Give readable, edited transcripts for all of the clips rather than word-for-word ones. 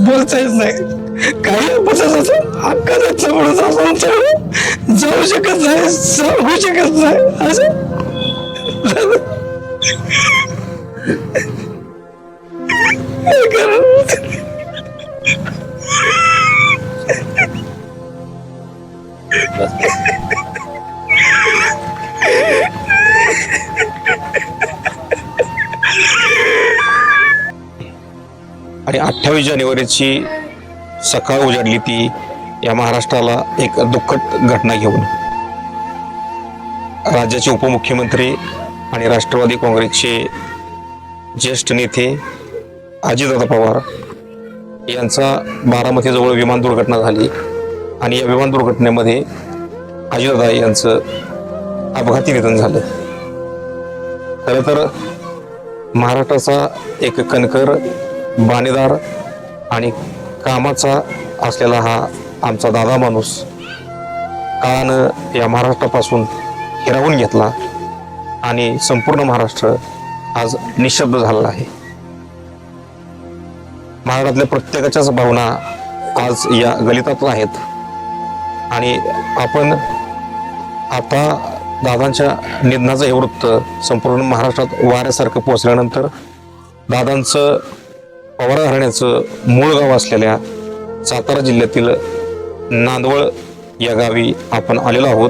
बोलता येत नाही. काही हक्काचा चमडच असून जाऊ शकत नाही, सांगू शकत नाही असं काय करावं? आणि 28 जानेवारीची सकाळ उजाडली ती या महाराष्ट्राला एक दुःखद घटना घेऊन. राज्याचे उपमुख्यमंत्री आणि राष्ट्रवादी काँग्रेसचे ज्येष्ठ नेते अजितदादा पवार यांचा बारामतीजवळ विमान दुर्घटना झाली आणि या विमान दुर्घटनेमध्ये अजितदादा यांचं अपघाती निधन झालं. खरं तर महाराष्ट्राचा एक कणखर, बाणेदार आणि कामाचा असलेला हा आमचा दादा माणूस काळानं या महाराष्ट्रापासून हिरावून घेतला आणि संपूर्ण महाराष्ट्र आज निशब्द झालेला आहे. महाराष्ट्रातल्या प्रत्येकाच्याच भावना आज या गलितात आहेत आणि आपण आता दादांच्या निधनाचं हे वृत्त संपूर्ण महाराष्ट्रात वाऱ्यासारखं पोहोचल्यानंतर दादांचं पवार घराण्याचं मूळ गाव असलेल्या सातारा जिल्ह्यातील नांदवळ या गावी आपण आलेलो आहोत.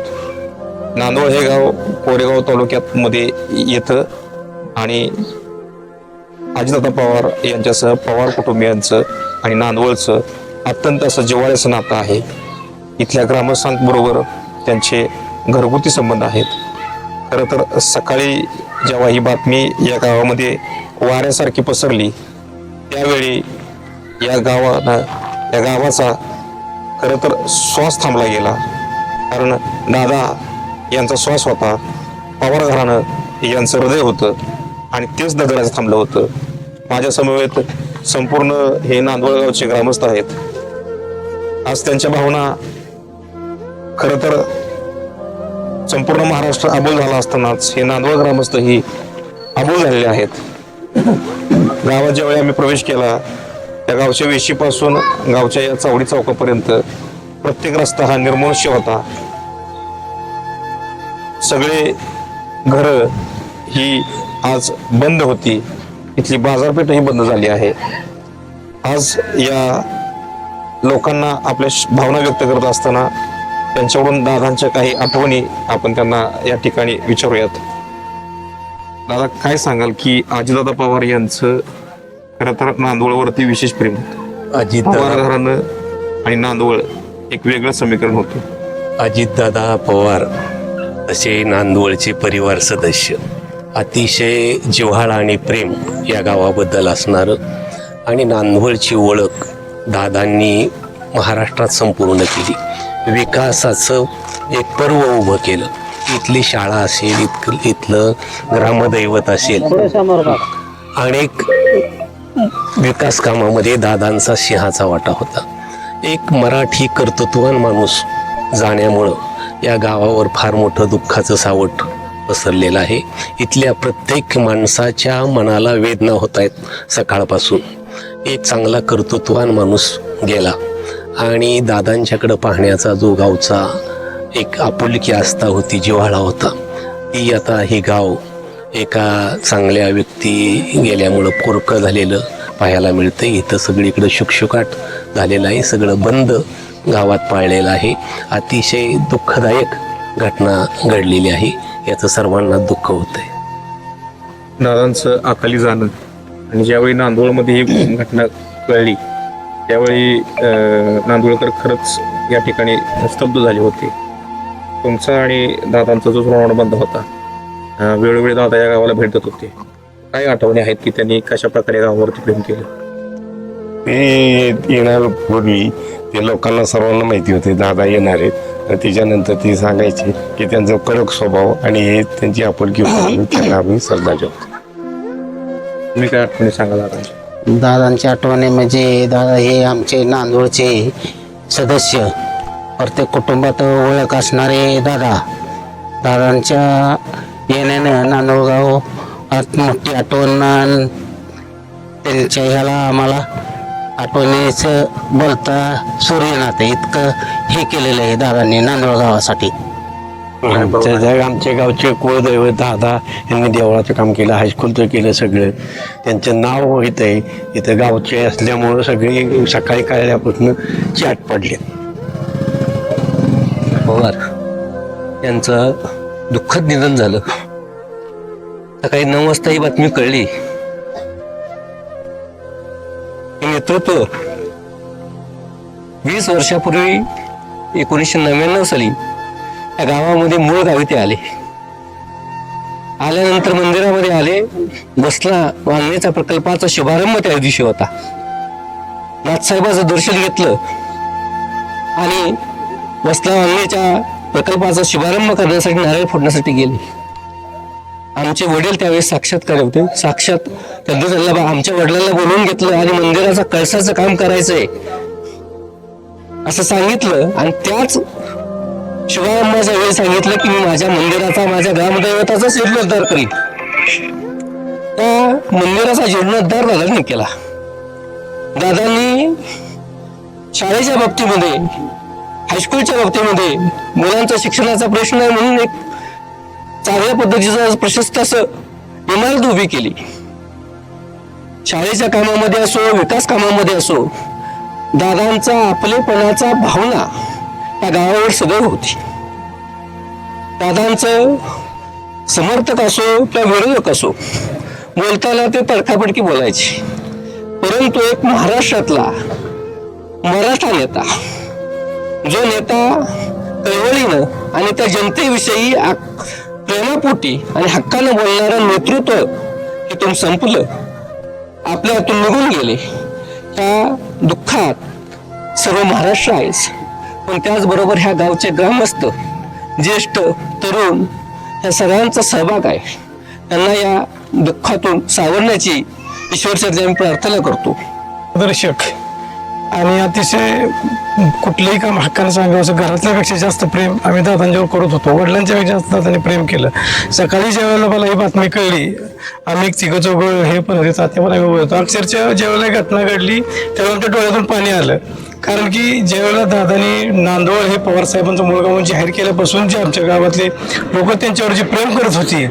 नांदवळ हे गाव कोरेगाव तालुक्यात मध्ये येतं आणि अजितदादा पवार यांच्यासह पवार कुटुंबियांचं आणि नांदवळचं अत्यंत असं जिव्हाळ्याचं नातं आहे. इथल्या ग्रामस्थांबरोबर त्यांचे घरगुती संबंध आहेत. खरं तर सकाळी जेव्हा ही बातमी या गावामध्ये वाऱ्यासारखी पसरली त्यावेळी या गावाचा खरं तर श्वास थांबला गेला. कारण दादा यांचा श्वास होता, पवार घराणं यांचं हृदय होतं आणि तेच दगडाचं थांबलं होतं. माझ्या समवेत संपूर्ण हे नांदवळ गावचे ग्रामस्थ आहेत. आज त्यांच्या भावना खरं तर संपूर्ण महाराष्ट्र अबोल झाला असतानाच हे नांदवळ ग्रामस्थ ही अबोल झालेले आहेत. गावात ज्यावेळी आम्ही प्रवेश केला त्या गावच्या वेशीपासून गावच्या या चावडी चौकापर्यंत प्रत्येक रस्ता हा निर्मनुष्य होता. सगळे घरं ही आज बंद होती. इथली बाजारपेठही बंद झाली आहे. आज या लोकांना आपल्या भावना व्यक्त करत असताना त्यांच्याकडून दादांच्या काही आठवणी आपण त्यांना या ठिकाणी विचारूयात. दादा, काय सांगाल की अजितदादा पवार यांचं खरं तर नांदवळवरती विशेष प्रेम होतं. पवार घराणं आणि नांदवळ एक वेगळं समीकरण होतं. अजितदादा पवार असे नांदवळचे परिवार सदस्य, अतिशय जिव्हाळा आणि प्रेम या गावाबद्दल असणारं आणि नांदवळची ओळख दादांनी महाराष्ट्रात संपूर्ण केली. विकासाचं एक पर्व उभं केलं. इथली शाळा असेल, इथलं ग्रामदैवत असेल, अनेक विकास कामामध्ये दादांचा सिंहाचा वाटा होता. एक मराठी कर्तृत्ववान माणूस जाण्यामुळं या गावावर फार मोठं दुःखाचं सावट पसरलेलं आहे. इथल्या प्रत्येक माणसाच्या मनाला वेदना होत आहेत सकाळपासून. एक चांगला कर्तृत्ववान माणूस गेला आणि दादांच्याकडं पाहण्याचा जो गावचा एक आपुलकी आस्था होती, जिव्हाळा होता, ती आता हे गाव एका चांगल्या व्यक्ती गेल्यामुळं पोरकं झालेलं पाहायला मिळतं. इथं सगळीकडं शुकशुकाट झालेलं आहे, सगळं बंद गावात पाळलेलं आहे. अतिशय दुःखदायक घटना घडलेली आहे. याचं सर्वांना दुःख होतंय. दादांचं अकाली जाणं आणि ज्यावेळी नांदवळमध्ये ही घटना कळली त्यावेळी नांदवळकर खरंच या ठिकाणी स्तब्ध झाले होते. तुमचा आणि दादांचा जो ऋणानुबंध होता, वेळोवेळी दादा या गावाला भेट देत होते. काय आठवणी आहेत की त्यांनी कशा प्रकारे गावावरती प्रेम केलं? ते येण्यापूर्वी ते लोकांना सर्वांना माहिती होते दादा येणार आहेत. त्याच्यानंतर ते सांगायचे की त्यांचा कडक स्वभाव आणि हे त्यांची आपुलकी होती, त्यांना आम्ही श्रद्धांजली. तुम्ही काय आठवणी सांगा दादांच्या? दादांची आठवणी म्हणजे दादा हे आमचे नांदवळचे सदस्य, प्रत्येक कुटुंबात ओळख असणारे दादा. दादांच्या येण्यानं नांदवळगाव मोठी आठवण त्यांच्या ह्याला आम्हाला आठवणीचं बोलता सूर्यनाथ इतकं हे केलेलं आहे दादांनी नांदोळ गावासाठी. आमच्या गावचे कुळदैवत दादा यांनी देवळाचं काम केलं, हायस्कूलचं केलं सगळं. त्यांचं नाव इथं आहे. इथं गावचे असल्यामुळं सगळे सकाळी काढल्यापासून चाट पडले. पवार यांचं दुःखद निधन झालं. सकाळी 9 वाजता ही बातमी कळली. हे नेतृत्व 20 वर्षापूर्वी 1999 साली या गावामध्ये मूळ गावी ते आले. आल्यानंतर मंदिरामध्ये आले. बसला वांगण्याच्या प्रकल्पाचा शुभारंभ त्या दिवशी होता. नाथसाहेबाचं दर्शन घेतलं आणि बसला वांगण्याच्या प्रकल्पाचा शुभारंभ करण्यासाठी नारळ फोडण्यासाठी गेले. आमचे वडील त्यावेळेस साक्षात्कार होते. साक्षात त्यांना आमच्या वडिलांना बोलवून घेतलं आणि मंदिराचा कळसाचं काम करायचंय असं सांगितलं. आणि त्याच शुभारंभाच्या वेळी सांगितलं की मी माझ्या मंदिराचा, माझ्या ग्रामदैवताचा जीर्णोद्धार करीन. त्या मंदिराचा जीर्णोद्धार दादांनी केला. दादांनी शाळेच्या बाबतीमध्ये, हायस्कूलच्या बाबतीमध्ये मुलांचा शिक्षणाचा प्रश्न आहे म्हणून एक चांगल्या पद्धतीचं प्रशस्त असं इमारत उभी केली. शाळेच्या कामामध्ये असो, विकास कामामध्ये असो, दादांचा आपलेपणाचा भावना त्या गावावर सदैव होती. दादांचं समर्थक असो किंवा विरोधक असो, बोलताना ते तडकाफडकी बोलायचे. परंतु एक महाराष्ट्रातला मराठा नेता, जो नेता कळवळीनं आणि त्या जनतेविषयी प्रेमापोटी आणि हक्कानं बोलणारं नेतृत्व इथून संपलं, आपल्या हातून निघून गेले. त्या दुःखात सर्व महाराष्ट्र आहेच, पण त्याचबरोबर ह्या गावचे ग्रामस्थ, ज्येष्ठ, तरुण ह्या सगळ्यांचा सहभाग आहे. त्यांना या दुःखातून सावरण्याची ईश्वरचरणी आम्ही प्रार्थना करतो. दर्शक आणि अतिशय कुठलंही काम हक्कानं सांगावं असं घरातल्यापेक्षा जास्त प्रेम आम्ही दादांच्यावर करत होतो. वडिलांच्या पेक्षा जास्त दादांनी प्रेम केलं. सकाळी ज्या वेळेला मला ही बातमी कळली, आम्ही एक तिघं चौघं हे पण होते, तात्या पण आम्ही बोलतो. अक्षरशः ज्यावेळेला घटना घडली त्यावेळेला आमच्या डोळ्यातून पाणी आलं. कारण की ज्यावेळेला दादांनी नांदोळ हे पवार साहेबांचं मूळ गाव जाहीर केल्यापासून जे आमच्या गावातले लोक त्यांच्यावर जी प्रेम करत होती,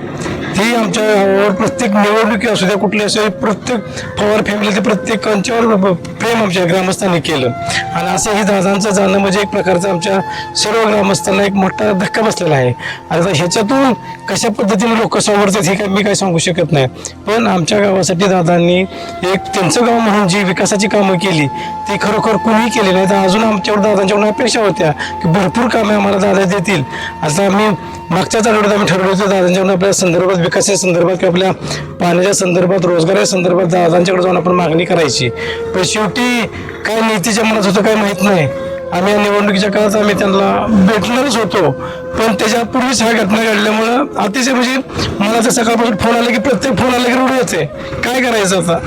ती आमच्या गावावर प्रत्येक निवडणुकी असू द्या, कुठली असू, प्रत्येक पवार फॅमिली ते प्रत्येकांच्यावर प्रेम आमच्या ग्रामस्थांनी केलं. आणि असं हे दादांचं जाणं म्हणजे एक प्रकारचं आमच्या सर्व ग्रामस्थांना एक मोठा धक्का बसलेला आहे. आणि ह्याच्यातून कशा पद्धतीने लोक सावरतात हे काय मी काय सांगू शकत नाही. पण आमच्या गावासाठी दादांनी एक त्यांचं गाव म्हणून जी विकासाची कामं केली ती खरोखर कोणीही केली नाही. तर अजून आमच्यावर दादांच्याकडून अपेक्षा होत्या की भरपूर कामे आम्हाला दादा देतील. आता आम्ही मागच्याच आठवड्यात आम्ही ठरवलं होतं दादांच्याकडून आपल्या संदर्भात, विकासाच्या संदर्भात किंवा आपल्या पाण्याच्या संदर्भात, रोजगाराच्या संदर्भात दादांच्याकडे जाऊन आपण मागणी करायची. पण शेवटी काय नीतीच्या मनात होतं काय माहीत नाही. आम्ही या निवडणुकीच्या काळात आम्ही त्यांना भेटणारच होतो, पण त्याच्यापूर्वीच ह्या घटना घडल्यामुळं अतिशय म्हणजे मला तर सकाळपासून फोन आले की प्रत्येक फोन आले की रडू येते. काय करायचं आता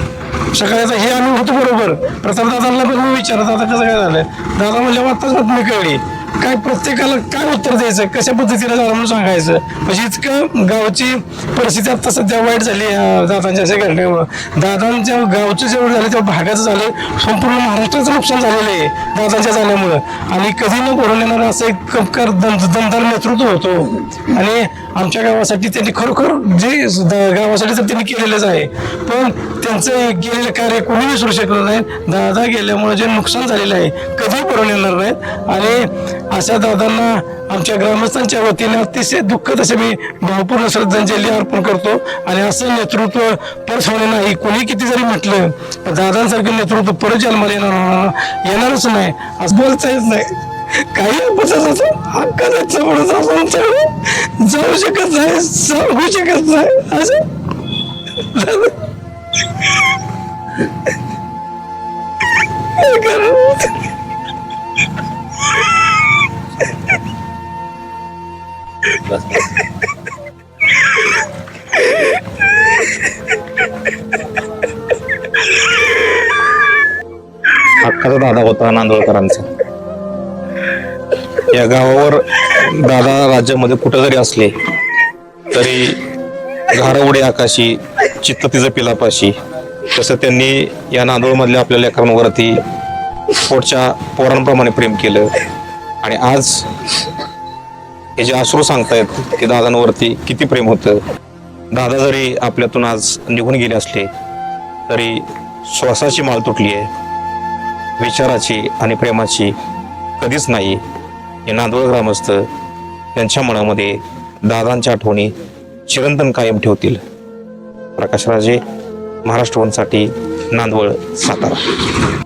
सकाळी आता हे आम्ही होतो बरोबर. प्रताप दादांना पण मी विचारत आता कसं काय झालं. दादा म्हणल्यावर आताच बातमी कळली. काय प्रत्येकाला काय उत्तर द्यायचं, कशा पद्धतीने झालं म्हणून सांगायचं. म्हणजे इतकं गावची परिस्थिती आता सध्या वाईट झाली दादांच्या अशा घटनेमुळं. दादांच्या गावचं जेवढं झालं तेवढं भागाचं झालं, संपूर्ण महाराष्ट्राचं नुकसान झालेलं आहे दादांच्या जाण्यामुळं. आणि कधी न घडून येणारं असं एक कपकार दमदार नेतृत्व होतो. आणि आमच्या गावासाठी त्यांनी खरोखर जे गावासाठी तर त्यांनी केलेलंच आहे, पण त्यांचं गेलेलं कार्य कोणी विसरू शकलं नाही. दादा गेल्यामुळे जे नुकसान झालेलं आहे कधी भरून येणार नाही. आणि अशा दादांना आमच्या ग्रामस्थांच्या वतीने अतिशय दुःखद असे मी भावपूर्ण श्रद्धांजली अर्पण करतो. आणि असं नेतृत्व परत होणे नाही. कोणी किती जरी म्हटलं दादांसारखं नेतृत्व परत जन्माला येणारच नाही असं बोलता येत नाही. काही बसत हक्काचं चवडच असून जाऊ शकत नाही, सांगू शकत नाही असं हक्काचा दादा होता नांदोळकरांचा. या गावावर दादा राज्यामध्ये कुठं जरी असले तरी घारवडे आकाशी, चित्त तिचं पिलापाशी तसं त्यांनी या नांदोळमधल्या आपल्या लेकरांवरती पोटच्या पोरांप्रमाणे प्रेम केलं आणि आज हे जे अश्रू सांगतायत की दादांवरती किती प्रेम होतं. दादा जरी आपल्यातून आज निघून गेले असले तरी श्वासाची माळ तुटली आहे, विचाराची आणि प्रेमाची कधीच नाही. हे नांदोळ ग्रामस्थ त्यांच्या मनामध्ये दादांच्या आठवणी चिरंतन कायम ठेवतील. प्रकाश राजे, महाराष्ट्र वनसाठी, नांदवळ, सातारा.